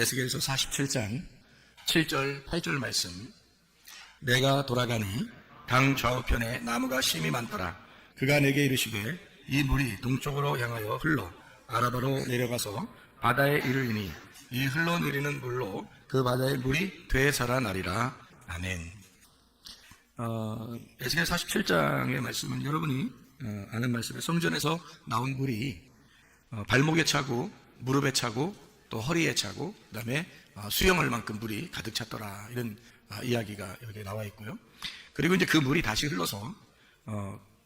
에스겔서 47장 7절 8절 말씀. 내가 돌아가니 강 좌우편에 나무가 심이 많더라. 그가 내게 이르시되 이 물이 동쪽으로 향하여 흘러 아라바로 내려가서 바다에 이르리니 이 흘러내리는 물로 그 바다의 물이 되살아나리라. 아멘. 에스겔 47장의 말씀은 여러분이 아는 말씀에 성전에서 나온 물이 발목에 차고 무릎에 차고 또 허리에 차고 그다음에 수영할 만큼 물이 가득 찼더라, 이런 이야기가 여기 나와 있고요. 그리고 이제 그 물이 다시 흘러서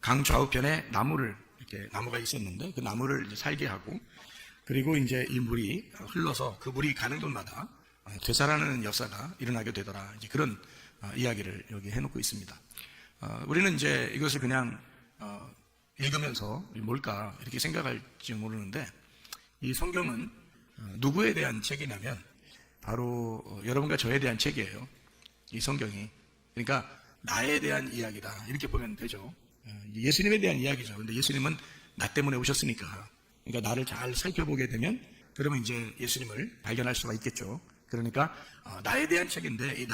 강 좌우편에 나무가 있었는데 그 나무를 이제 살게 하고, 그리고 이제 이 물이 흘러서 그 물이 가는 곳마다 되살아나는 역사가 일어나게 되더라. 이제 그런 이야기를 여기 해놓고 있습니다. 우리는 이제 이것을 그냥 읽으면서 뭘까 이렇게 생각할지 모르는데, 이 성경은 누구에 대한 책이냐면 바로 여러분과 저에 대한 책이에요. 이 성경이. 그러니까 나에 대한 이야기다, 이렇게 보면 되죠. 예수님에 대한 이야기죠. 그런데 예수님은 나 때문에 오셨으니까, 그러니까 나를 잘 살펴보게 되면 그러면 이제 예수님을 발견할 수가 있겠죠. 그러니까 나에 대한 책인데, 이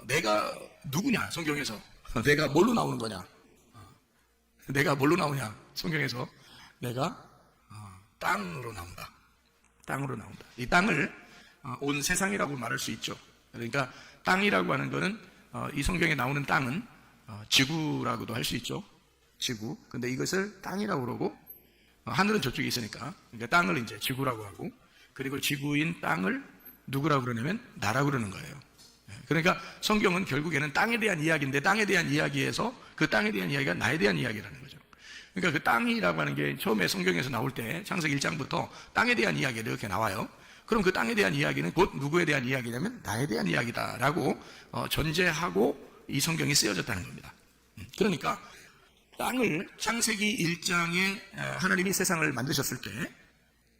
내가 누구냐 성경에서. 내가 뭘로 나오는 거냐. 내가 뭘로 나오냐 성경에서. 내가 땅으로 나온다. 땅으로 나온다. 이 땅을 온 세상이라고 말할 수 있죠. 그러니까 땅이라고 하는 거는 이 성경에 나오는 땅은 지구라고도 할 수 있죠. 지구. 근데 이것을 땅이라고 그러고, 하늘은 저쪽에 있으니까 그러니까 땅을 이제 지구라고 하고, 그리고 지구인 땅을 누구라고 그러냐면 나라고 그러는 거예요. 그러니까 성경은 결국에는 땅에 대한 이야기인데, 땅에 대한 이야기에서 그 땅에 대한 이야기가 나에 대한 이야기라는 거죠. 그러니까 그 땅이라고 하는 게 처음에 성경에서 나올 때 창세기 1장부터 땅에 대한 이야기가 이렇게 나와요. 그럼 그 땅에 대한 이야기는 곧 누구에 대한 이야기냐면 나에 대한 이야기다라고 전제하고 이 성경이 쓰여졌다는 겁니다. 그러니까 땅을 창세기 1장에 하나님이 세상을 만드셨을 때,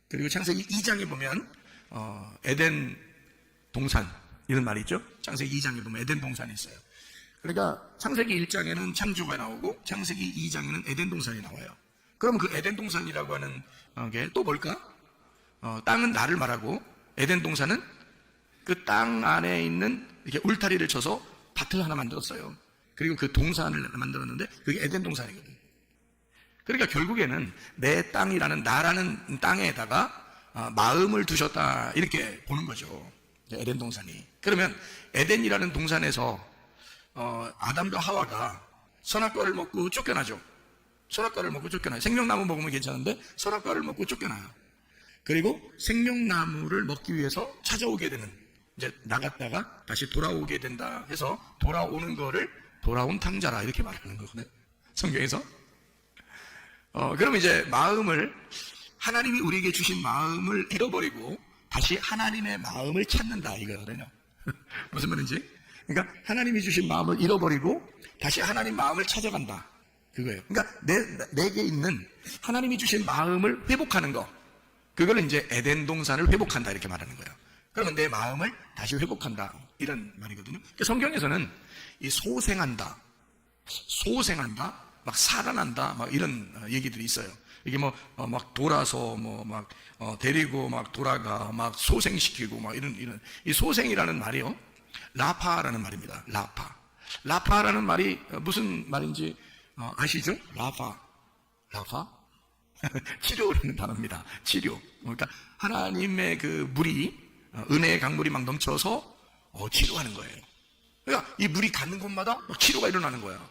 그리고 창세기 2장에 보면 에덴 동산, 이런 말이 있죠. 창세기 2장에 보면 에덴 동산이 있어요. 그러니까 창세기 1장에는 창조가 나오고 창세기 2장에는 에덴 동산이 나와요. 그럼 그 에덴 동산이라고 하는 게 또 뭘까? 땅은 나를 말하고, 에덴 동산은 그 땅 안에 있는 이렇게 울타리를 쳐서 밭을 하나 만들었어요. 그리고 그 동산을 만들었는데 그게 에덴 동산이거든요. 그러니까 결국에는 내 땅이라는, 나라는 땅에다가 마음을 두셨다, 이렇게 보는 거죠. 에덴 동산이. 그러면 에덴이라는 동산에서 아담과 하와가 선악과를 먹고 쫓겨나죠. 선악과를 먹고 쫓겨나요. 생명나무 먹으면 괜찮은데 선악과를 먹고 쫓겨나요. 그리고 생명나무를 먹기 위해서 찾아오게 되는, 이제 나갔다가 다시 돌아오게 된다 해서 돌아오는 거를 돌아온 탕자라, 이렇게 말하는 거거든요, 성경에서. 그러면 이제 마음을, 하나님이 우리에게 주신 마음을 잃어버리고 다시 하나님의 마음을 찾는다, 이거거든요. 무슨 말인지? 그러니까 하나님이 주신 마음을 잃어버리고 다시 하나님 마음을 찾아간다, 그거예요. 그러니까 내게 있는 하나님이 주신 마음을 회복하는 거, 그걸 이제 에덴 동산을 회복한다, 이렇게 말하는 거예요. 그러면 내 마음을 다시 회복한다, 이런 말이거든요. 그러니까 성경에서는 이 소생한다, 막 살아난다, 막 이런 얘기들이 있어요. 이게 막 돌아서 데리고 막 돌아가, 막 소생시키고 막 이런 이 소생이라는 말이요, 라파라는 말입니다. 라파라는 말이 무슨 말인지 아시죠? 라파. 치료라는 단어입니다. 치료. 그러니까 하나님의 그 물이, 은혜의 강물이 막 넘쳐서 치료하는 거예요. 그러니까 이 물이 가는 곳마다 치료가 일어나는 거야.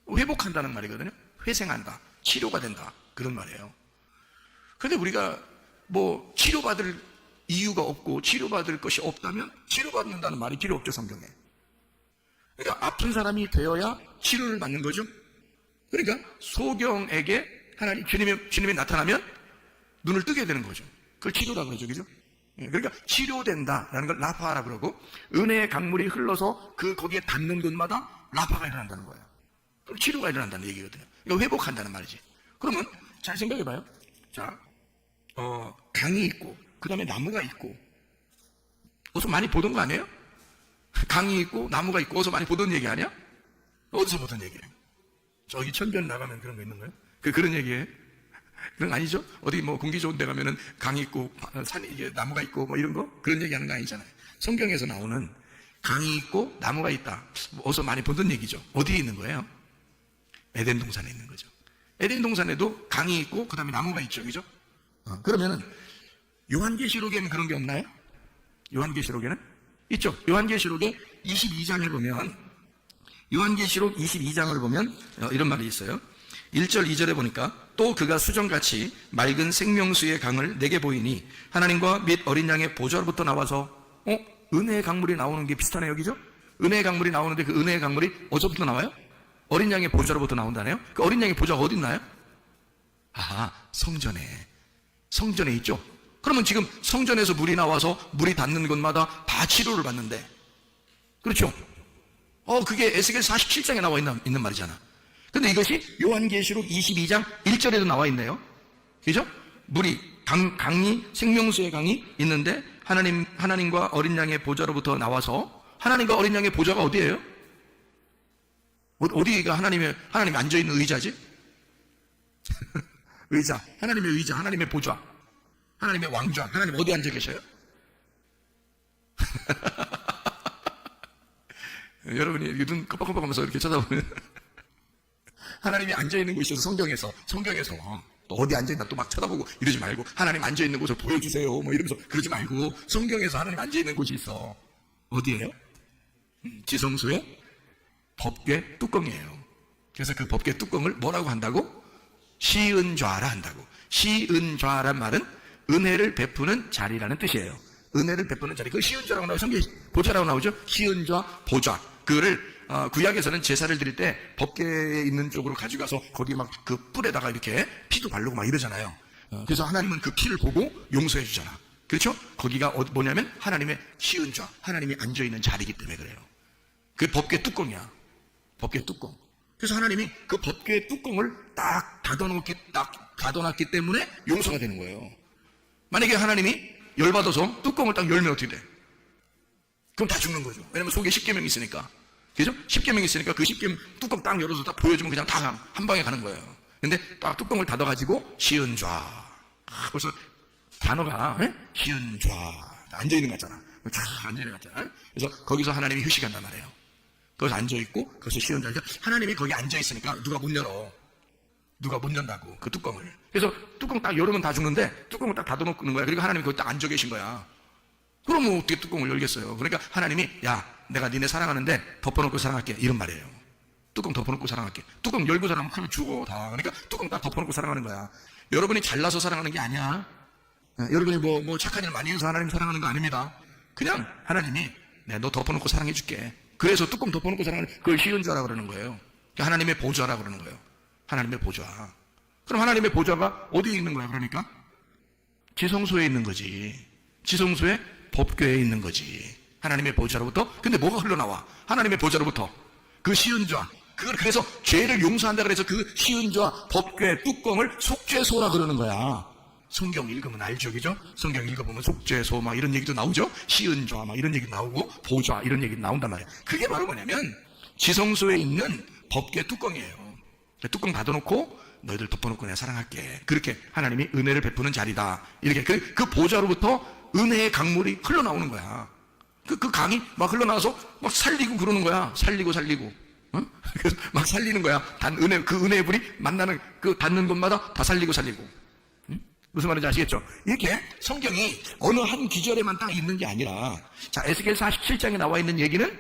회복한다는 말이거든요. 회생한다, 치료가 된다, 그런 말이에요. 그런데 우리가 치료받을 이유가 없고 치료받을 것이 없다면 치료받는다는 말이 필요 없죠, 성경에. 그러니까 아픈 사람이 되어야 치료를 받는 거죠. 그러니까 소경에게 하나님, 주님이 나타나면 눈을 뜨게 되는 거죠. 그걸 치료라고 그러죠, 그죠? 그러니까 치료된다라는 걸 라파라고 그러고, 은혜의 강물이 흘러서 거기에 닿는 곳마다 라파가 일어난다는 거예요. 그럼 치료가 일어난다는 얘기거든요. 이거 회복한다는 말이지. 그러면 잘 생각해봐요. 자, 강이 있고 그 다음에 나무가 있고, 어디서 많이 보던 거 아니에요? 강이 있고 나무가 있고 어디서 많이 보던 얘기 아니야? 어디서 보던 얘기예요? 저기 천변 나가면 그런 거 있는 거예요? 그런 얘기예요? 그런 거 아니죠? 어디 뭐 공기 좋은 데 가면은 강이 있고 산이 이게 나무가 있고 뭐 이런 거 그런 얘기하는 거 아니잖아요. 성경에서 나오는 강이 있고 나무가 있다. 어디서 많이 보던 얘기죠. 어디에 있는 거예요? 에덴 동산에 있는 거죠. 에덴 동산에도 강이 있고 그다음에 나무가 있죠, 그죠? 그러면은 요한계시록에는 그런 게 없나요? 요한계시록에는 있죠. 요한계시록의 22장을 보면 요한계시록 22장을 보면 이런 말이 있어요. 1절 2절에 보니까 또 그가 수정같이 맑은 생명수의 강을 내게 보이니 하나님과 및 어린 양의 보좌로부터 나와서 은혜의 강물이 나오는 게 비슷하네요, 여기죠? 은혜의 강물이 나오는데 그 은혜의 강물이 어디서부터 나와요? 어린 양의 보좌로부터 나온다네요. 그 어린 양의 보좌가 어디 있나요? 성전에 있죠. 그러면 지금 성전에서 물이 나와서 물이 닿는 곳마다 다 치료를 받는데, 그렇죠? 그게 에스겔 47장에 나와 있는 말이잖아. 근데 이것이 요한계시록 22장 1절에도 나와 있네요. 그죠? 물이, 강이, 생명수의 강이 있는데, 하나님과 어린 양의 보좌로부터 나와서, 하나님과 어린 양의 보좌가 어디예요? 어디가 하나님이 앉아있는 의자지? 의자, 하나님의 의자, 하나님의 보좌, 하나님의 왕좌, 하나님 어디 앉아 계셔요? 여러분이 눈 깜빡깜빡하면서 이렇게 쳐다보면 하나님이 앉아있는 곳이 있어서 성경에서 또 어디 앉아있나 또 막 쳐다보고 이러지 말고 하나님 앉아있는 곳을 보여주세요 뭐 이러면서 그러지 말고 성경에서 하나님 앉아있는 곳이 있어. 어디예요? 지성소의 법궤 뚜껑이에요. 그래서 그 법궤 뚜껑을 뭐라고 한다고? 시은좌라 한다고. 시은좌란 말은 은혜를 베푸는 자리라는 뜻이에요. 은혜를 베푸는 자리. 그 시은좌라고 나오죠. 성경에 보좌라고 나오죠. 시은좌, 보좌. 그거를 구약에서는 제사를 드릴 때 법궤에 있는 쪽으로 가져가서 거기 막 그 뿔에다가 이렇게 피도 바르고 막 이러잖아요. 그래서 하나님은 그 피를 보고 용서해 주잖아. 그렇죠? 거기가 뭐냐면 하나님의 시은좌, 하나님이 앉아있는 자리이기 때문에 그래요. 그 법궤 뚜껑이야. 법궤 뚜껑. 그래서 하나님이 그 법궤 뚜껑을 딱 닫아놨기 때문에 용서가 되는 거예요. 만약에 하나님이 열받아서 뚜껑을 딱 열면 어떻게 돼? 그럼 다 죽는 거죠. 왜냐면 속에 십계명이 있으니까. 그죠? 십계명이 있으니까 그 십계명 뚜껑 딱 열어서 딱 보여주면 그냥 다 한 방에 가는 거예요. 근데 딱 뚜껑을 닫아가지고 시은좌. 벌써 단어가 시은좌. 앉아있는 거 같잖아. 쫙 앉아있는 거 같잖아. 그래서 거기서 하나님이 휴식한단 말이에요. 거기서 앉아있고 거기서 시은좌. 하나님이 거기 앉아있으니까 누가 못 열어. 누가 못 연다고 그 뚜껑을. 그래서 뚜껑 딱 열으면 다 죽는데 뚜껑을 딱 닫아놓는 거야. 그리고 하나님이 거기 딱 앉아 계신 거야. 그럼 뭐 어떻게 뚜껑을 열겠어요? 그러니까 하나님이 내가 니네 사랑하는데 덮어놓고 사랑할게 이런 말이에요. 뚜껑 덮어놓고 사랑할게. 뚜껑 열고 사랑하면 죽어 다. 그러니까 뚜껑 딱 덮어놓고 사랑하는 거야. 여러분이 잘나서 사랑하는 게 아니야. 여러분이 뭐 착한 일 많이 해서 하나님 사랑하는 거 아닙니다. 그냥 하나님이 너 덮어놓고 사랑해줄게. 그래서 뚜껑 덮어놓고 사랑하는 그걸 시은좌라고 그러는 거예요. 하나님의 보좌라고 그러는 거예요. 하나님의 보좌. 그럼 하나님의 보좌가 어디에 있는 거야? 그러니까 지성소에 있는 거지. 지성소에 법궤에 있는 거지. 하나님의 보좌로부터. 근데 뭐가 흘러나와? 하나님의 보좌로부터 그 시은좌. 그래서 죄를 용서한다 그래서 그 시은좌 법궤 뚜껑을 속죄소라 그러는 거야. 성경 읽으면 알죠, 그죠? 성경 읽어보면 속죄소 막 이런 얘기도 나오죠. 시은좌 막 이런 얘기 나오고 보좌 이런 얘기 나온단 말이야. 그게 바로 뭐냐면 지성소에 있는 법궤 뚜껑이에요. 뚜껑 닫아놓고 너희들 덮어놓고 내가 사랑할게. 그렇게 하나님이 은혜를 베푸는 자리다. 이렇게 그 보좌로부터 은혜의 강물이 흘러나오는 거야. 그 강이 막 흘러나와서 막 살리고 그러는 거야. 살리고. 그래서 막 살리는 거야. 그 은혜의 불이 만나는 그 닿는 곳마다 다 살리고. 무슨 말인지 아시겠죠? 이렇게 성경이 어느 한 기절에만 딱 있는 게 아니라, 자, 에스겔 47장에 나와 있는 얘기는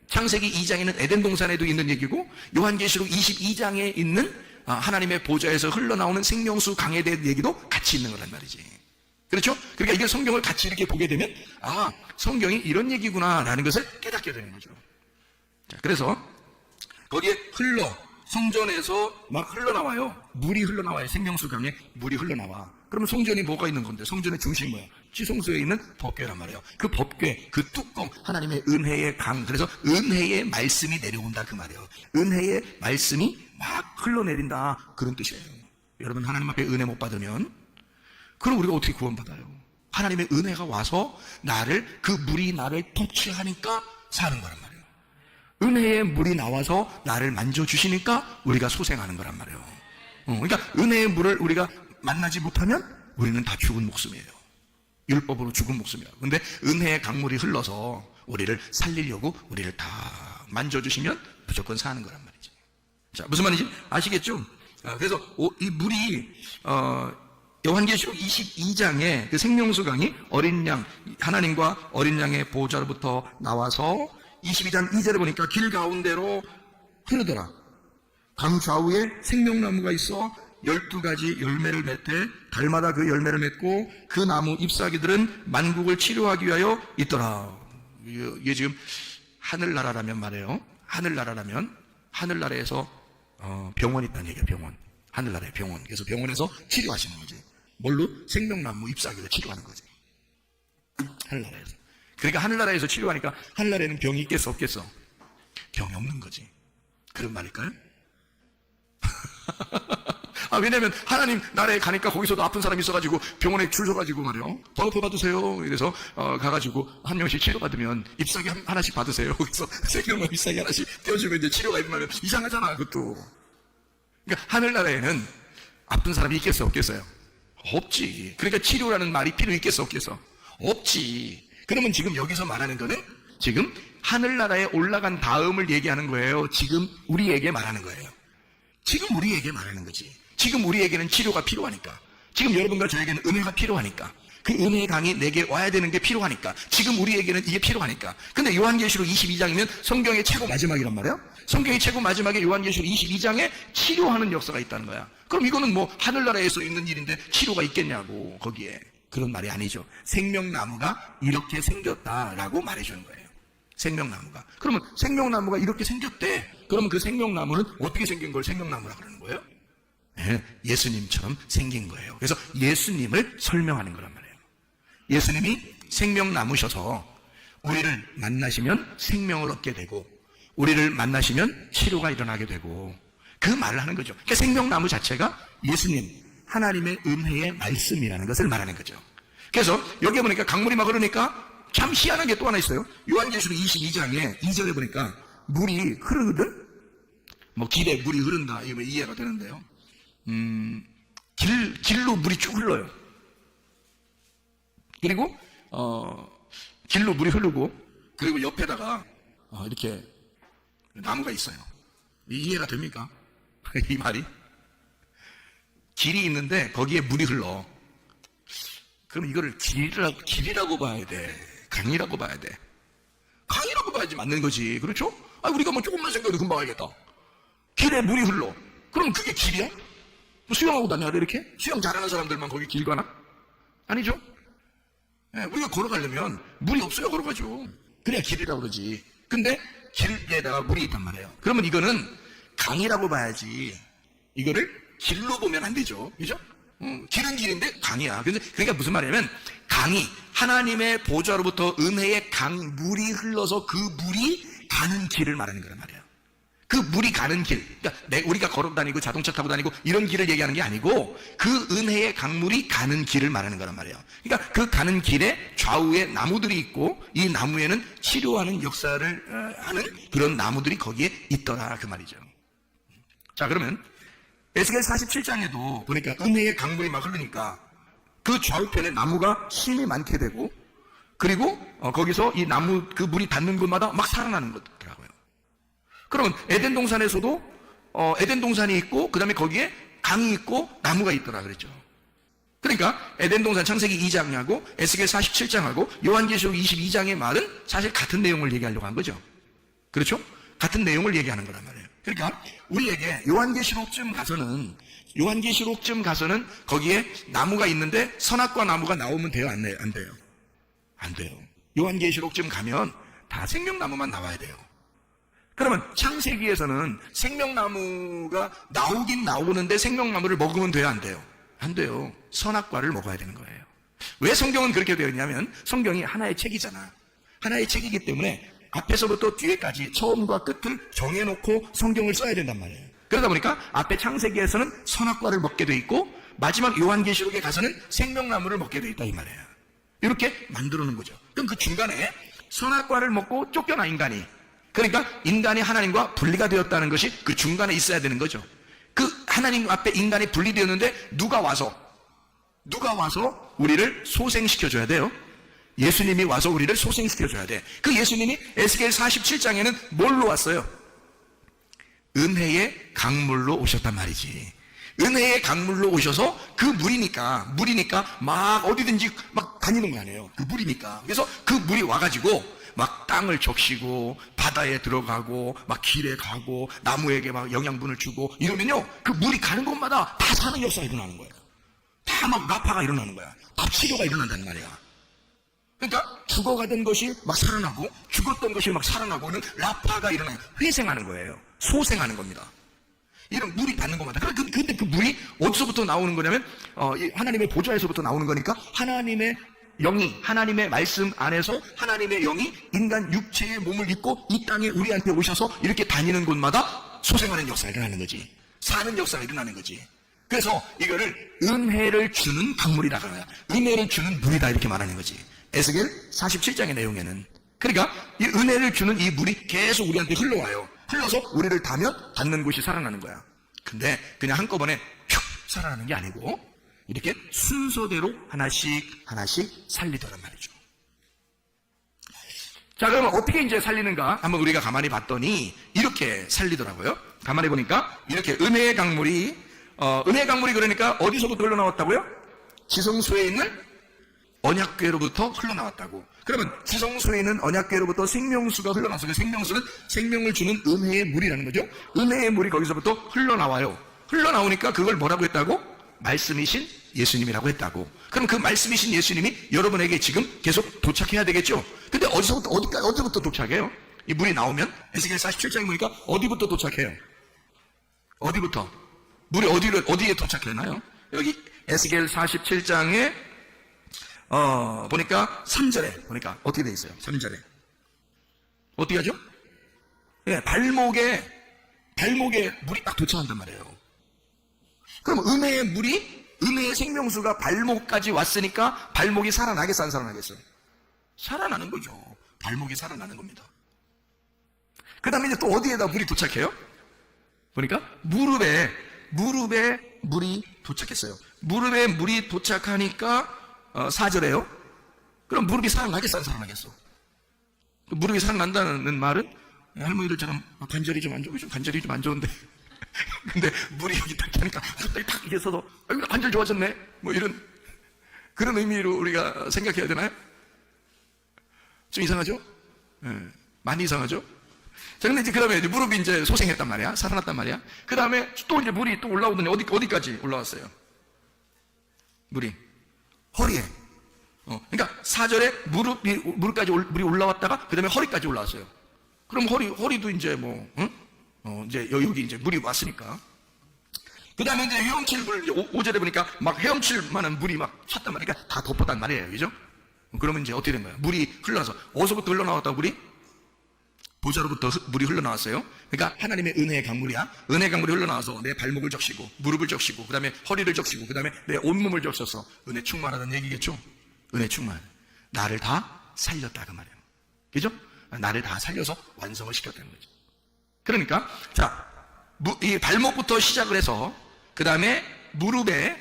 창세기 2장에는 에덴 동산에도 있는 얘기고, 요한계시록 22장에 있는 하나님의 보좌에서 흘러나오는 생명수 강에 대한 얘기도 같이 있는 거란 말이지. 그렇죠? 그러니까 이게 성경을 같이 이렇게 보게 되면, 성경이 이런 얘기구나라는 것을 깨닫게 되는 거죠. 자, 그래서 거기에 성전에서 막 흘러나와요. 물이 흘러나와요. 생명수 강에 물이 흘러나와. 그러면 성전이 뭐가 있는 건데? 성전의 중심이 뭐야? 지성소에 있는 법궤란 말이에요. 그 법궤, 그 뚜껑, 하나님의 은혜의 강. 그래서 은혜의 말씀이 내려온다 그 말이에요. 은혜의 말씀이 막 흘러내린다 그런 뜻이에요. 여러분 하나님 앞에 은혜 못 받으면 그럼 우리가 어떻게 구원받아요? 하나님의 은혜가 와서 그 물이 나를 터치하니까 사는 거란 말이에요. 은혜의 물이 나와서 나를 만져주시니까 우리가 소생하는 거란 말이에요. 그러니까 은혜의 물을 우리가 만나지 못하면 우리는 다 죽은 목숨이에요. 율법으로 죽은 목숨이라고. 근데 은혜의 강물이 흘러서 우리를 살리려고 우리를 다 만져주시면 무조건 사는 거란 말이죠. 자, 무슨 말인지 아시겠죠? 그래서 이 물이 요한계시록 22장에 그 생명수강이 어린 양, 하나님과 어린 양의 보호자로부터 나와서 22장 2절에 보니까 길 가운데로 흐르더라. 강 좌우에 생명나무가 있어 12가지 열매를 맺되 달마다 그 열매를 맺고 그 나무 잎사귀들은 만국을 치료하기 위하여 있더라. 이게 지금 하늘나라라면 말이에요. 하늘나라에서 병원이 있다는 얘기예요. 병원. 하늘나라의 병원. 그래서 병원에서 치료하시는 거지. 뭘로? 생명나무 잎사귀를 치료하는 거지. 하늘나라에서. 그러니까 하늘나라에서 치료하니까 하늘나라에는 병이 있겠어 없겠어? 병이 없는 거지. 그런 말일까요? 왜냐면 하나님 나라에 가니까 거기서도 아픈 사람이 있어가지고 병원에 줄 서가지고 말이요. 번호표 받으세요. 이래서 가가지고 한 명씩 치료받으면 잎사귀 하나씩 받으세요. 그래서 생명나무 잎사귀 하나씩 떼어주면 이제 치료가 일어나면 이상하잖아 그것도. 그러니까 하늘나라에는 아픈 사람이 있겠어 없겠어요? 없지. 그러니까 치료라는 말이 필요 있겠어 없겠어? 없지. 그러면 지금 여기서 말하는 거는 지금 하늘나라에 올라간 다음을 얘기하는 거예요. 지금 우리에게 말하는 거예요. 지금 우리에게 말하는 거지. 지금 우리에게는 치료가 필요하니까. 지금 여러분과 저에게는 은혜가 필요하니까. 그 은혜의 강이 내게 와야 되는 게 필요하니까. 지금 우리에게는 이게 필요하니까. 근데 요한계시록 22장이면 성경의 최고 마지막이란 말이에요. 성경의 최고 마지막에 요한계시록 22장에 치료하는 역사가 있다는 거야. 그럼 이거는 뭐 하늘나라에서 있는 일인데 치료가 있겠냐고 거기에. 그런 말이 아니죠. 생명나무가 이렇게 생겼다라고 말해주는 거예요. 생명나무가. 그러면 생명나무가 이렇게 생겼대. 그러면 그 생명나무는 어떻게 생긴 걸 생명나무라 그러는 거예요? 네, 예수님처럼 생긴 거예요. 그래서 예수님을 설명하는 거란 말이에요. 예수님이 생명나무셔서 우리를 만나시면 생명을 얻게 되고 우리를 만나시면 치료가 일어나게 되고 그 말을 하는 거죠. 그러니까 생명나무 자체가 예수님, 하나님의 은혜의 말씀이라는 것을 말하는 거죠. 그래서 여기 보니까 강물이 막 흐르니까 참 희한한 게 또 하나 있어요. 요한계시록 22장에 2절에 보니까 물이 흐르거든? 뭐 길에 물이 흐른다. 이거 이해가 되는데요. 길로 물이 쭉 흘러요. 그리고, 길로 물이 흐르고, 그리고 옆에다가, 이렇게 나무가 있어요. 이해가 됩니까? 이 말이? 길이 있는데 거기에 물이 흘러. 그럼 이거를 길이라고 봐야 돼? 강이라고 봐야 돼? 강이라고 봐야지 맞는 거지. 그렇죠? 우리가 뭐 조금만 생각해도 금방 알겠다. 길에 물이 흘러. 그럼 그게 길이야? 뭐 수영하고 다녀야 돼, 이렇게? 수영 잘하는 사람들만 거기 길 가나? 아니죠? 네, 우리가 걸어가려면 물이 없어야 걸어가죠. 그래야 길이라고 그러지. 근데 길에다가 물이 있단 말이에요. 그러면 이거는 강이라고 봐야지. 이거를 길로 보면 안 되죠. 그죠? 길은 길인데 강이야. 그러니까 무슨 말이냐면 강이 하나님의 보좌로부터 은혜의 강물이 흘러서 그 물이 가는 길을 말하는 거란 말이에요. 그 물이 가는 길, 그러니까 우리가 걸어 다니고 자동차 타고 다니고 이런 길을 얘기하는 게 아니고 그 은혜의 강물이 가는 길을 말하는 거란 말이에요. 그러니까 그 가는 길에 좌우에 나무들이 있고 이 나무에는 치료하는 역사를 하는 그런 나무들이 거기에 있더라 그 말이죠. 자, 그러면 에스겔 47장에도 보니까 은혜의 강물이 막 흐르니까 그 좌우편에 나무가 힘이 많게 되고 그리고 거기서 이 나무 그 물이 닿는 곳마다 막 살아나는 거더라고요. 그러면 에덴 동산에서도 에덴 동산이 있고 그 다음에 거기에 강이 있고 나무가 있더라 그랬죠. 그러니까 에덴 동산 창세기 2장하고 에스겔 47장하고 요한계시록 22장의 말은 사실 같은 내용을 얘기하려고 한 거죠. 그렇죠? 같은 내용을 얘기하는 거란 말이에요. 그러니까 우리에게 요한계시록쯤 가서는 거기에 나무가 있는데 선악과 나무가 나오면 돼요? 안 돼요? 안 돼요. 요한계시록쯤 가면 다 생명나무만 나와야 돼요. 그러면 창세기에서는 생명나무가 나오긴 나오는데 생명나무를 먹으면 돼요? 안 돼요? 안 돼요. 선악과를 먹어야 되는 거예요. 왜 성경은 그렇게 되어 있냐면 성경이 하나의 책이잖아. 하나의 책이기 때문에 앞에서부터 뒤에까지 처음과 끝을 정해놓고 성경을 써야 된단 말이에요. 그러다 보니까 앞에 창세기에서는 선악과를 먹게 돼 있고 마지막 요한계시록에 가서는 생명나무를 먹게 돼 있다 이 말이에요. 이렇게 만들어 놓은 거죠. 그럼 그 중간에 선악과를 먹고 쫓겨나 인간이. 그러니까 인간이 하나님과 분리가 되었다는 것이 그 중간에 있어야 되는 거죠. 그 하나님 앞에 인간이 분리되었는데 누가 와서 누가 와서 우리를 소생시켜줘야 돼요? 예수님이 와서 우리를 소생시켜줘야 돼. 그 예수님이 에스겔 47장에는 뭘로 왔어요? 은혜의 강물로 오셨단 말이지. 은혜의 강물로 오셔서 그 물이니까 막 어디든지 막 다니는 거 아니에요. 그 물이니까. 그래서 그 물이 와가지고 막 땅을 적시고 바다에 들어가고 막 길에 가고 나무에게 막 영양분을 주고 이러면요, 그 물이 가는 곳마다 다 사는 역사가 일어나는 거예요. 다 막 나파가 일어나는 거야. 다 치료가 일어난다는 말이야. 그러니까 죽어가던 것이 막 살아나고 죽었던 것이 막 살아나고는 라파가 일어나요. 회생하는 거예요. 소생하는 겁니다. 이런 물이 닿는 것마다. 근데 그 물이 어디서부터 나오는 거냐면 하나님의 보좌에서부터 나오는 거니까 하나님의 영이, 하나님의 말씀 안에서 하나님의 영이 인간 육체의 몸을 입고 이 땅에 우리한테 오셔서 이렇게 다니는 곳마다 소생하는 역사가 일어나는 거지. 사는 역사가 일어나는 거지. 그래서 이거를 은혜를 주는 강물이라고 하는 거야. 은혜를 주는 물이다 이렇게 말하는 거지. 에스겔 47장의 내용에는. 그러니까 이 은혜를 주는 이 물이 계속 우리한테 흘러와요. 흘러서 우리를 닿는 곳이 살아나는 거야. 근데 그냥 한꺼번에 휙 살아나는 게 아니고 이렇게 순서대로 하나씩 살리더란 말이죠. 자, 그러면 어떻게 이제 살리는가 한번 우리가 가만히 봤더니 이렇게 살리더라고요. 가만히 보니까 이렇게 은혜의 강물이 그러니까 어디서부터 흘러나왔다고요? 지성소에 있는 언약궤로부터 흘러나왔다고. 그러면 지성소에 있는 언약궤로부터 생명수가 흘러나와서 그 생명수는 생명을 주는 은혜의 물이라는 거죠. 은혜의 물이 거기서부터 흘러나와요. 흘러나오니까 그걸 뭐라고 했다고? 말씀이신 예수님이라고 했다고. 그럼 그 말씀이신 예수님이 여러분에게 지금 계속 도착해야 되겠죠. 근데 어디부터 도착해요? 이 물이 나오면 에스겔 47장에 보니까 어디부터 도착해요? 어디부터? 물이 어디에 도착했나요? 여기 에스겔 47장에 보니까 3절에 보니까 어떻게 돼 있어요? 3절에 어떻게 하죠? 예, 발목에 물이 딱 도착한단 말이에요. 그럼 은혜의 생명수가 발목까지 왔으니까 발목이 살아나겠어, 안 살아나겠어? 살아나는 거죠. 발목이 살아나는 겁니다. 그 다음에 이제 또 어디에다 물이 도착해요? 보니까 무릎에 물이 도착했어요. 무릎에 물이 도착하니까 4절에요. 그럼 무릎이 살아나겠어, 안 살아나겠어? 무릎이 살아난다는 말은 할머니들처럼 관절이 좀 안 좋고 관절이 좀 안 좋은데 근데 물이 여기 딱 차니까 갑자기 탁 이게 서도 관절 좋아졌네 뭐 이런 그런 의미로 우리가 생각해야 되나요? 좀 이상하죠? 많이 이상하죠? 자, 근데 이제 그 다음에 무릎이 이제 소생했단 말이야. 살아났단 말이야. 그 다음에 또 이제 물이 또 올라오더니 어디까지 올라왔어요? 물이 허리에. 그러니까 4절에 무릎까지 물이 올라왔다가 그 다음에 허리까지 올라왔어요. 그럼 허리도 이제 이제 여기 이제 물이 왔으니까. 그 다음에 이제 헤엄칠 물, 5절에 보니까 막 헤엄칠 만한 물이 막 찼단 말이야. 그러니까 다 덮었단 말이에요. 그죠? 그러면 이제 어떻게 된 거야? 물이 흘러나서, 어디서부터 흘러나왔다고 물이? 보좌로부터 물이 흘러나왔어요. 그러니까 하나님의 은혜의 강물이야. 은혜의 강물이 흘러나와서 내 발목을 적시고, 무릎을 적시고, 그 다음에 허리를 적시고, 그 다음에 내 온몸을 적셔서 은혜 충만하다는 얘기겠죠? 은혜 충만. 나를 다 살렸다, 그 말이에요. 그죠? 나를 다 살려서 완성을 시켰다는 거죠. 그러니까, 자, 이 발목부터 시작을 해서, 그 다음에 무릎에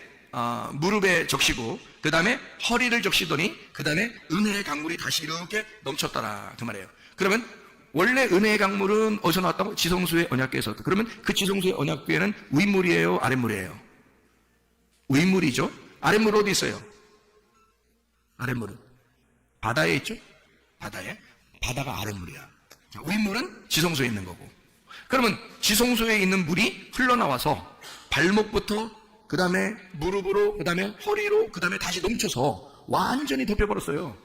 적시고, 그 다음에 허리를 적시더니, 그 다음에 은혜의 강물이 다시 이렇게 넘쳤더라, 그 말이에요. 그러면, 원래 은혜의 강물은 어디서 나왔다고? 지성소의 언약궤에서. 그러면 그 지성소의 언약궤는 윗물이에요? 아랫물이에요? 윗물이죠? 아랫물 어디 있어요? 아랫물은? 바다에 있죠? 바다에? 바다가 아랫물이야. 윗물은 지성소에 있는 거고. 그러면 지성소에 있는 물이 흘러나와서 발목부터 그 다음에 무릎으로, 그 다음에 허리로, 그 다음에 다시 넘쳐서 완전히 덮여버렸어요.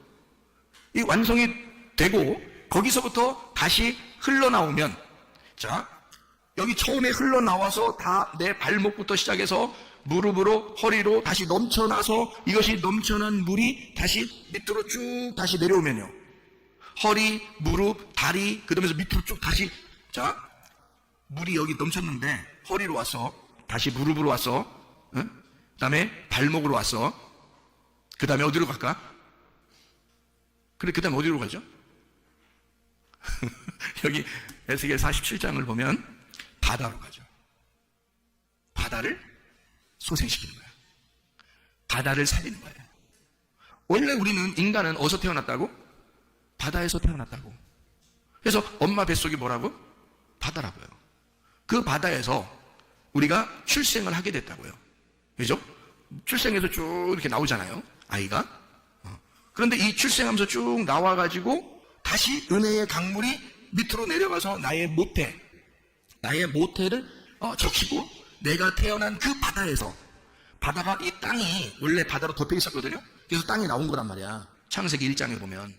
이 완성이 되고 거기서부터 다시 흘러나오면, 자, 여기 처음에 흘러나와서 다 내 발목부터 시작해서 무릎으로, 허리로 다시 넘쳐나서 이것이 넘쳐난 물이 다시 밑으로 쭉 다시 내려오면요. 허리, 무릎, 다리, 그러면서 밑으로 쭉 다시, 자, 물이 여기 넘쳤는데 허리로 왔어. 다시 무릎으로 왔어. 응? 그 다음에 발목으로 왔어. 그 다음에 어디로 갈까? 그래, 그 다음에 어디로 가죠? 여기 에스겔 47장을 보면 바다로 가죠. 바다를 소생시키는 거야. 바다를 살리는 거예요. 원래 우리는 인간은 어디서 태어났다고? 바다에서 태어났다고. 그래서 엄마 뱃속이 뭐라고? 바다라고요. 그 바다에서 우리가 출생을 하게 됐다고요. 그죠? 출생해서 쭉 이렇게 나오잖아요. 아이가. 그런데 이 출생하면서 쭉 나와가지고 다시 은혜의 강물이 밑으로 내려가서 나의 모태를 적시고 내가 태어난 그 바다에서, 바다가 이 땅이 원래 바다로 덮여 있었거든요. 그래서 땅이 나온 거란 말이야. 창세기 1장에 보면.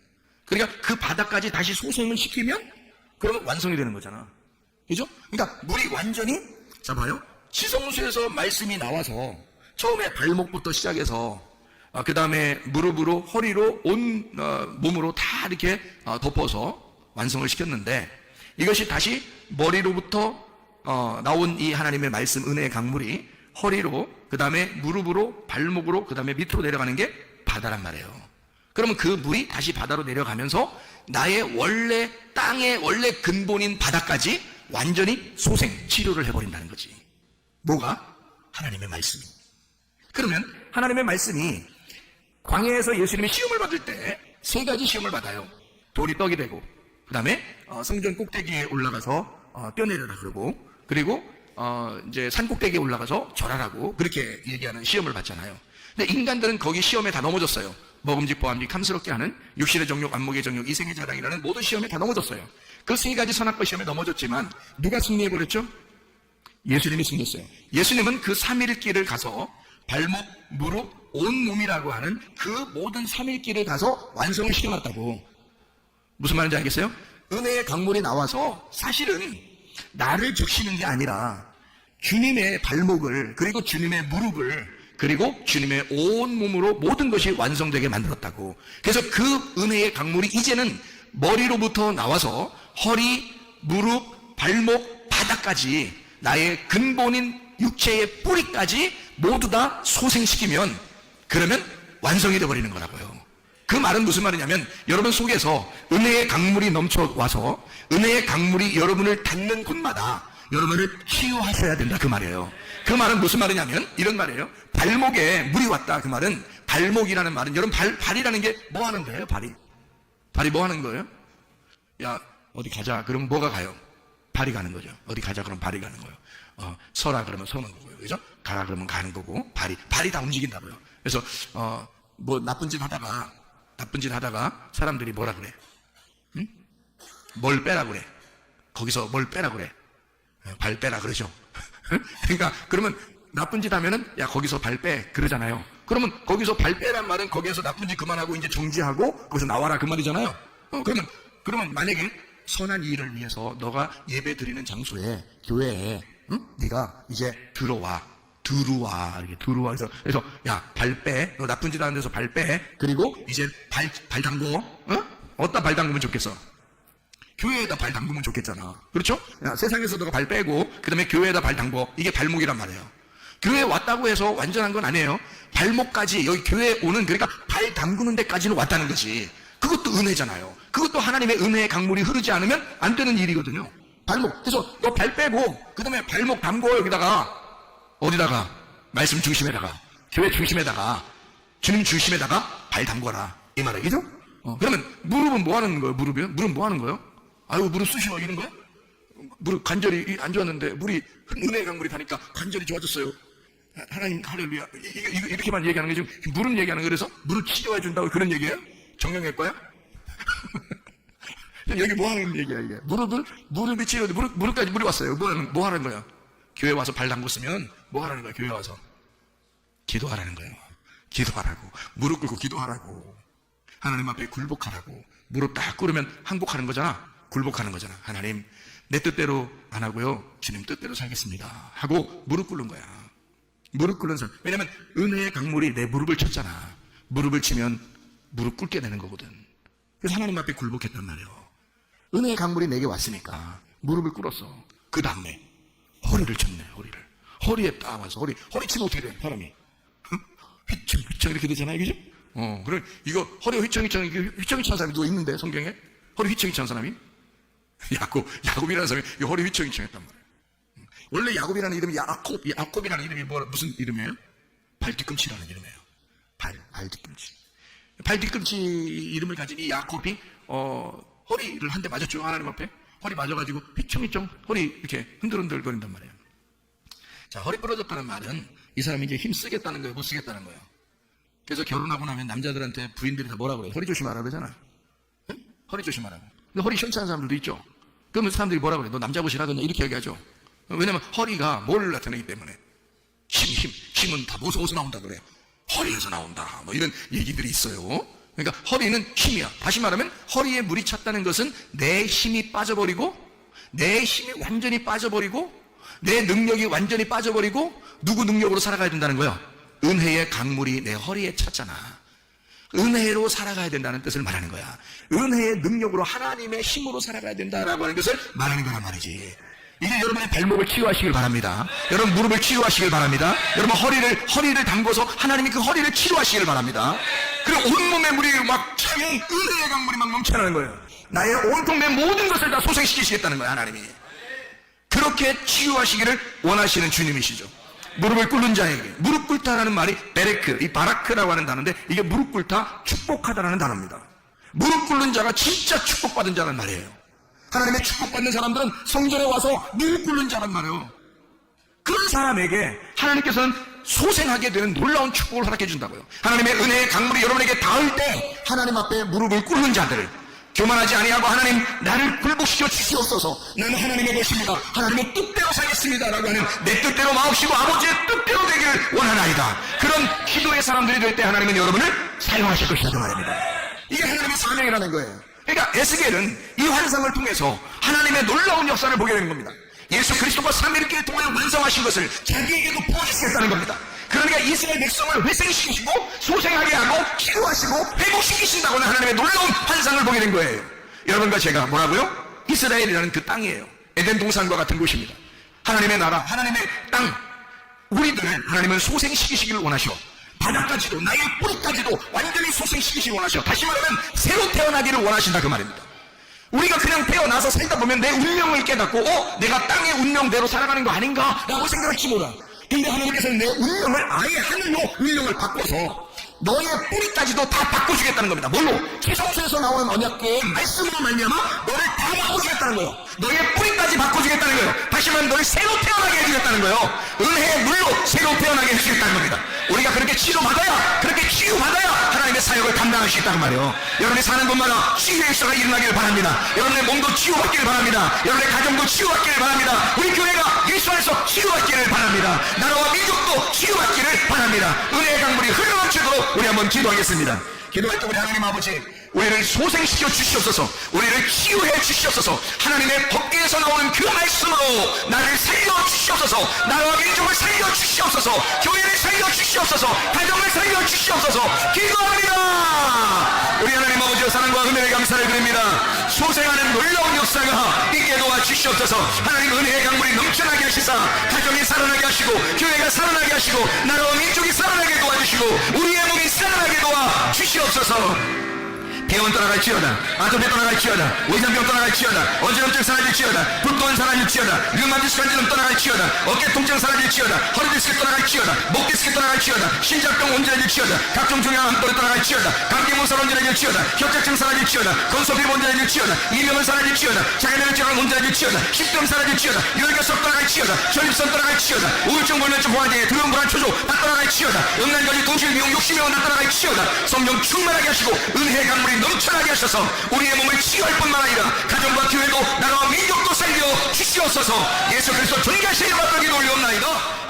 그러니까 그 바다까지 다시 소생을 시키면 그러면 완성이 되는 거잖아. 그죠? 그러니까 물이 완전히, 자 봐요. 지성소에서 말씀이 나와서 처음에 발목부터 시작해서 그 다음에 무릎으로 허리로 온 몸으로 다 이렇게 덮어서 완성을 시켰는데, 이것이 다시 머리로부터 나온 이 하나님의 말씀 은혜의 강물이 허리로, 그 다음에 무릎으로, 발목으로, 그 다음에 밑으로 내려가는 게 바다란 말이에요. 그러면 그 물이 다시 바다로 내려가면서 나의 원래 땅의 원래 근본인 바다까지 완전히 소생, 치료를 해버린다는 거지. 뭐가? 하나님의 말씀이. 그러면 하나님의 말씀이 광야에서 예수님이 시험을 받을 때 세 가지 시험을 받아요. 돌이 떡이 되고, 그 다음에 성전 꼭대기에 올라가서 뛰어내려라 그러고, 그리고 이제 산 꼭대기에 올라가서 절하라고 그렇게 얘기하는 시험을 받잖아요. 근데 인간들은 거기 시험에 다 넘어졌어요. 먹음직 보암직 탐스럽게 하는 육신의 정욕, 안목의 정욕, 이생의 자랑이라는 모든 시험에 다 넘어졌어요. 그 세 가지 선악과 시험에 넘어졌지만 누가 승리해버렸죠? 예수님이 승리했어요. 예수님은 그 3일 길을 가서 발목, 무릎, 온몸이라고 하는 그 모든 3일 길을 가서 완성을 시켜놨다고. 무슨 말인지 알겠어요? 은혜의 강물이 나와서 사실은 나를 적시는 게 아니라 주님의 발목을, 그리고 주님의 무릎을, 그리고 주님의 온 몸으로 모든 것이 완성되게 만들었다고. 그래서 그 은혜의 강물이 이제는 머리로부터 나와서 허리, 무릎, 발목, 바닥까지 나의 근본인 육체의 뿌리까지 모두 다 소생시키면, 그러면 완성이 되어버리는 거라고요. 그 말은 무슨 말이냐면, 여러분 속에서 은혜의 강물이 넘쳐와서 은혜의 강물이 여러분을 닿는 곳마다 여러분을 치유하셔야 된다, 그 말이에요. 그 말은 무슨 말이냐면 이런 말이에요. 발목에 물이 왔다. 그 말은, 발목이라는 말은, 여러분 발이라는 게 뭐 하는 거예요? 발이 뭐 하는 거예요? 야 어디 가자 그러면 뭐가 가요? 발이 가는 거죠. 어디 가자 그러면 발이 가는 거예요. 서라 그러면 서는 거고요. 그죠? 가라 그러면 가는 거고, 발이 다 움직인다고요. 그래서 뭐 나쁜 짓 하다가 사람들이 뭐라 그래? 응? 뭘 빼라 그래? 거기서 뭘 빼라 그래? 발 빼라 그러죠. 그러니까 그러면 나쁜 짓 하면은 야 거기서 발 빼 그러잖아요. 그러면 거기서 발 빼란 말은 거기에서 나쁜 짓 그만하고 이제 정지하고 거기서 나와라 그 말이잖아요. 그러면 만약에 선한 일을 위해서 너가 예배 드리는 장소에, 교회에, 네가 이제 들어와 이렇게 들어와. 그래서 야 발 빼, 너 나쁜 짓 하는 데서 발 빼, 그리고 이제 발 담궈. 어디다 발 담그면 좋겠어? 교회에다 발 담그면 좋겠잖아. 그렇죠? 야, 세상에서 너가 발 빼고 그 다음에 교회에다 발 담궈. 이게 발목이란 말이에요. 교회에 왔다고 해서 완전한 건 아니에요. 발목까지, 여기 교회에 오는, 그러니까 발 담그는 데까지는 왔다는 거지. 그것도 은혜잖아요. 그것도 하나님의 은혜의 강물이 흐르지 않으면 안 되는 일이거든요. 발목. 그래서 너 발 빼고 그 다음에 발목 담궈. 여기다가 어디다가? 말씀 중심에다가, 교회 중심에다가, 주님 중심에다가 발 담궈라, 이 말이죠? 그러면 무릎은 뭐 하는 거예요? 무릎은 뭐 하는 거예요? 아유 무릎 쑤시고 이런 거야? 무릎 관절이 안 좋았는데 물이, 은혜의 강물이 가니까 관절이 좋아졌어요. 하나님 할렐루야. 이렇게만 얘기하는 게 지금 무릎 얘기하는 거. 그래서 무릎 치료해 준다고 그런 얘기예요? 정형외과야? 여기 뭐 하는 얘기야 이게? 무릎이 치료돼. 무릎까지 물이 왔어요. 뭐 하는 거야? 교회 와서 발 담궜으면 뭐 하라는 거야? 교회 와서 기도하라는 거예요. 기도하라고. 무릎 꿇고 기도하라고. 하나님 앞에 굴복하라고. 무릎 딱 꿇으면 항복하는 거잖아. 굴복하는 거잖아. 하나님 내 뜻대로 안 하고요, 주님 뜻대로 살겠습니다 하고 무릎 꿇는 거야. 무릎 꿇는 사람. 왜냐면 은혜의 강물이 내 무릎을 쳤잖아. 무릎을 치면 무릎 꿇게 되는 거거든. 그래서 하나님 앞에 굴복했단 말이에요. 은혜의 강물이 내게 왔으니까 무릎을 꿇었어. 그 다음에 허리를 쳤네. 허리에 딱 와서 허리 치면 어떻게 돼? 사람이 휘청 이렇게 되잖아요. 그죠? 그래 이거 허리가 휘청이 찬 사람이 누가 있는데 성경에? 허리 휘청이 찬 사람이? 야곱이라는 사람이 허리 휘청이 찬했단 말이에요. 원래 야곱이라는 이름이 야곱이라는 이름이 무슨 이름이에요? 발 뒤꿈치라는 이름이에요. 발 뒤꿈치. 발 뒤꿈치 이름을 가진 이 야곱이 허리를 한 대 맞았죠. 하나님 앞에 허리 맞아가지고 휘청휘청 허리 이렇게 흔들흔들 거린단 말이에요. 자, 허리 부러졌다는 말은 이 사람이 이제 힘 쓰겠다는 거예요, 못 쓰겠다는 거예요. 그래서 결혼하고 나면 남자들한테 부인들이 다 뭐라 그래요? 허리 조심하라 그러잖아. 응? 허리 조심하라고. 근데 허리 시원찮은 사람들도 있죠. 그러면 사람들이 뭐라 그래? 너 남자 보시라 그냥 이렇게 얘기하죠. 왜냐면 허리가 뭘 나타내기 때문에 힘은 다 무서워서 나온다 그래요. 허리에서 나온다. 뭐 이런 얘기들이 있어요. 그러니까 허리는 힘이야. 다시 말하면 허리에 물이 찼다는 것은 내 힘이 빠져버리고 내 힘이 완전히 빠져버리고 내 능력이 완전히 빠져버리고 누구 능력으로 살아가야 된다는 거야? 은혜의 강물이 내 허리에 찼잖아. 은혜로 살아가야 된다는 뜻을 말하는 거야. 은혜의 능력으로 하나님의 힘으로 살아가야 된다라고 하는 것을 말하는 거란 말이지. 이제 여러분의 발목을 치유하시길 바랍니다. 여러분 무릎을 치유하시길 바랍니다. 여러분 허리를 담궈서 하나님이 그 허리를 치유하시길 바랍니다. 그리고 온몸에 물이 막 차면 은혜의 강물이 막 넘쳐나는 거예요. 나의 온통 내 모든 것을 다 소생시키시겠다는 거예요, 하나님이. 그렇게 치유하시기를 원하시는 주님이시죠. 무릎을 꿇는 자에게, 무릎 꿇다라는 말이 베레크, 이 바라크라고 하는 단어인데 이게 무릎 꿇다, 축복하다라는 단어입니다. 무릎 꿇는 자가 진짜 축복받은 자란 말이에요. 하나님의 축복받는 사람들은 성전에 와서 무릎 꿇는 자란 말이에요. 그런 사람에게 하나님께서는 소생하게 되는 놀라운 축복을 허락해 준다고요. 하나님의 은혜의 강물이 여러분에게 닿을 때 하나님 앞에 무릎을 꿇는 자들을 교만하지 아니하고 하나님 나를 굴복시켜 주시옵소서. 나는 하나님의 것입니다. 하나님의 뜻대로 살겠습니다. 라고 하는 내 뜻대로 마옵시고 아버지의 뜻대로 되기를 원하나이다. 그런 기도의 사람들이 될 때 하나님은 여러분을 사용하실 것이라고 말합니다. 이게 하나님의 사명이라는 거예요. 그러니까 에스겔은 이 환상을 통해서 하나님의 놀라운 역사를 보게 되는 겁니다. 예수 그리스도가 삼위일체를 통해 완성하신 것을 자기에게도 보여주시겠다는 겁니다. 그러니까 이스라엘 백성을 회생시키시고 소생하게 하고 치유하시고 회복시키신다고는 하나님의 놀라운 환상을 보게 된 거예요. 여러분과 제가 뭐라고요? 이스라엘이라는 그 땅이에요. 에덴 동산과 같은 곳입니다. 하나님의 나라, 하나님의 땅, 우리들을 하나님은 소생시키시기를 원하셔. 바닥까지도 나의 뿌리까지도 완전히 소생시키시기 원하셔. 다시 말하면 새로 태어나기를 원하신다 그 말입니다. 우리가 그냥 태어나서 살다 보면 내 운명을 깨닫고 내가 땅의 운명대로 살아가는 거 아닌가 라고 생각할지 몰라. 근데 하나님께서는 내 운명을 아예 하늘로 운명을 바꿔서 너의 뿌리까지도 다 바꿔주겠다는 겁니다. 뭘로? 최성수에서 나오는 언약궤의 말씀으로 말미암아 너를 다 바꿔주겠다는 거예요. 너의 뿌리까지 바꿔주겠다는 거예요. 다시 말하면 너를 새로 태어나게 해주겠다는 거예요. 은혜의 물로 새로 태어나게 해주겠다는 겁니다. 우리가 그렇게 치료받아야, 그렇게 치유받아야 하나님의 사역을 감당할 수 있다는 말이에요. 여러분이 사는 곳마다 치유의 역사가 일어나기를 바랍니다. 여러분의 몸도 치유받기를 바랍니다. 여러분의 가정도 치유받기를 바랍니다. 우리 교회가 예수 안에서 치유받기를 바랍니다. 나라와 민족도 치유받기를 바랍니다. 은혜의 강물이 흘러넘치도록 우리 한번 기도하겠습니다. 기도할 때 우리 하나님 아버지, 우리를 소생시켜 주시옵소서. 우리를 치유해 주시옵소서. 하나님의 법궤에서 나오는 그 말씀으로 나를 살려 주시옵소서. 나라와 민족을 살려 주시옵소서. 교회를 살려 주시옵소서. 가정을 살려 주시옵소서. 기도합니다. 우리 하나님 아버지의 사랑과 은혜를 감사를 드립니다. 소생하는 놀라운 역사가 있게 도와 주시옵소서. 하나님 은혜의 강물이 넘쳐나게 하시사 가정이 살아나게 하시고 교회가 살아나게 하시고 나라와 민족이 살아나게 도와주시고 우리의 몸이 살아나게 도와 주시옵소서. 병원 떠나갈지어다. 아토피 떠나갈지어다. 오이산병 떠나갈지어다. 어지럼증 사라질지어다. 붓돈 사라질지어다. 류마티스 간지럼 떠나갈지어다. 어깨 통증 사라질지어다. 허리 디스크 떠나갈지어다. 목 디스크 떠나갈지어다. 신장병 온전해질지어다. 각종 중요한 암돌이 떠나갈지어다. 감기 문살 온전해질지어다. 협착증 사라질지어다. 건소피부 온전해질지어다. 이명은 사라질지어다. 장애면역증은 온전해질지어다. 식병 사라질지어다. 혈결석 떠나갈지어다. 전립선 떠나갈지어다. 우울증 불면증 고환장애 두려움 불안 초조 다 떠나갈지어다. 음란거리 동실 미용 욕심이면 다 떠나갈지어다. 성령 충만하게 하시고 은혜의 강물이 넘쳐나게 하셔서 우리의 몸을 치유할 뿐만 아니라 가정과 교회도 나라와 민족도 살려 주시옵소서. 예수 그리스도 존귀하신 이름으로 기도 올리옵나이다.